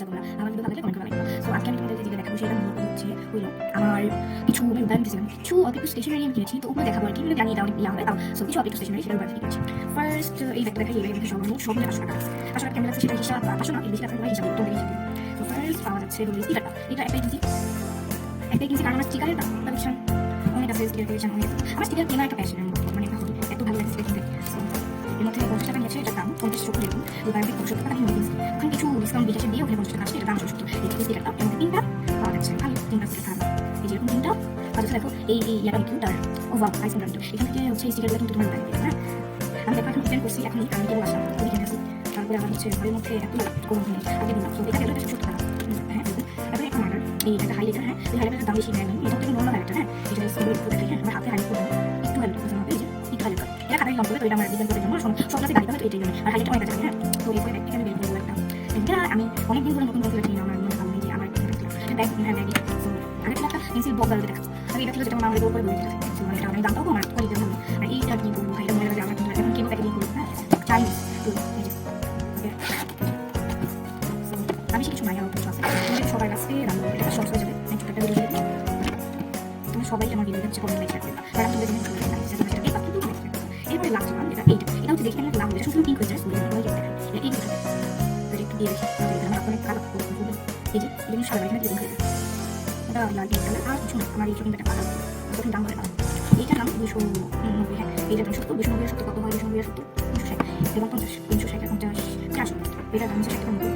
তোমরা আমার ভিডিও ভালো লাগলে কমেন্ট করে লাইক করো। সো আজকে আমি তোমাদেরকে যেটা দেখাবো সেটা মূলত হচ্ছে হলো আমার কিছু আমি উপায় দিয়েছিলাম, কিছু অল্প একটু স্টেশনারি আমি কিনেছি, তো ওগুলো দেখাবো আর কি। জানি এটা অনেক ইয়া হবে, তাও সো কিছু অল্প একটু স্টেশনারি সেটা উপায় কিনেছি। ফার্স্ট এই ব্যাগটা দেখাই, এই ব্যাগের মধ্যে সব মিলে 500 টাকা আছে। 500 টাকা কেমন লাগছে সেটা হিসাব, 500 না, বেশি টাকা হিসাব তোমাদের হিসাব। তো ফার্স্ট পাওয়া যাচ্ছে হলো স্টিকারটা। এটা একটাই কিনছি কারণ আমার স্টিকারের দাম ভীষণ অনেক আছে। স্টিকার কিনেছেন অনেক, আমার স্টিকার কেনা একটা প্যাশন, মানে একটা হবি, এত ভালো লাগে স্টিকার কিনতে। এর মধ্যে 50 টাকা নিয়েছে, এটার দাম 50 দেখুন, ওই 50 টাকা আমি কিনছি। ওখানে কিছু ডিসকাউন্ট বিকাশে দিয়ে ওখানে 50 টাকা আসছে, এটা দাম 60। এই স্টিকারটা এর মধ্যে 3টা পাওয়া যাচ্ছে, ভালো 3টা স্টিকার খারাপ। এই যে এরকম 3টা পাওয়া দেখো, এই ইয়াটা কিউট আর ওভার আইসক্রিম রাখতো। এখান থেকে হচ্ছে এই স্টিকারগুলো কিন্তু তোমার ব্যাগে, হ্যাঁ আমি দেখো এখন ডিজাইন করছি, এখনই আমি কেবল আসলাম ওইখানে আসি। তারপরে আমার হচ্ছে ঘরের মধ্যে এত কোনো আগে দিলাম, তো এটা গেলে 170 টাকা। হ্যাঁ তারপরে একটা মার্কার, এই একটা হাইলাইটার, হ্যাঁ এই হাইলাইটার দাম বেশি নেয়, এটা থেকে নর্মাল হাইলাইটার, হ্যাঁ এটা একটু দেখে আমার হাতে হাইলাইট করবো, একটু হাইলাইট করতে হবে, এই যে একটু হাইলাইট করা, এটা খাতায় লং করে, তো এটা আমার ডিজাইন করার জন্য সব কাছে গাড়ি পাবে, তো এটাই জন্য। আর হাইলাইট অনেক আছে, হ্যাঁ তো এই ব্যাগ থেকে আমি বের করবো একটা। এটা আমি অনেকদিন ধরে নতুন বলতে পারি না, আমার মনে ভালো নেই যে আমার ব্যাগ, হ্যাঁ ব্যাগই। তো আগে একটা পেন্সিল বক্স বানাতে দেখাতো, আর এটা ছিল যেটা আমার বই বই দিতে থাকে, মানে এটা আমি দামটাও কম আর কোয়ালিটি ভালো। আর এইটা কি বলবো, এটা মনে লাগে আমার কিন্তু এখন কেবল প্যাকেজিং করবো, হ্যাঁ চাইনিজ, তো এই যে আমি কিছু নাই, আর কিছু আছে সবার কাছে রান্না, এটা শর্টস হয়ে যাবে, ছোট একটা ভিডিও দিতে তুমি সবাই আমার ভিডিও হচ্ছে কমেন্ট শেয়ার করবা, আর আমি তোমাদের জন্য ভালো লাগছে সেটা এই বাকি তুমি দেখতে পারো। এরপরে লাস্ট ওয়ান যেটা এটা হচ্ছে দেখে আমার লাভ হবে, শুধু পিঙ্ক হয়ে যায়, সুন্দর হয়ে যায়, এই কিছু একটু দিয়ে দেখি আমার অনেক খারাপ করবো, এই যে এটা সারা এখানে দিয়ে হয়ে যায়, ওটা লাল পিঙ্ক কালার। আর কিছু না, আমার এই ছোটটা পাতা তখন দাম করে পাবো, এইটার নাম 290, হ্যাঁ এইটা 290, 290 কত হয়, 290 70, 260 এবং 50, 360, 50, 400, এটার দাম হচ্ছে 60 টাকা।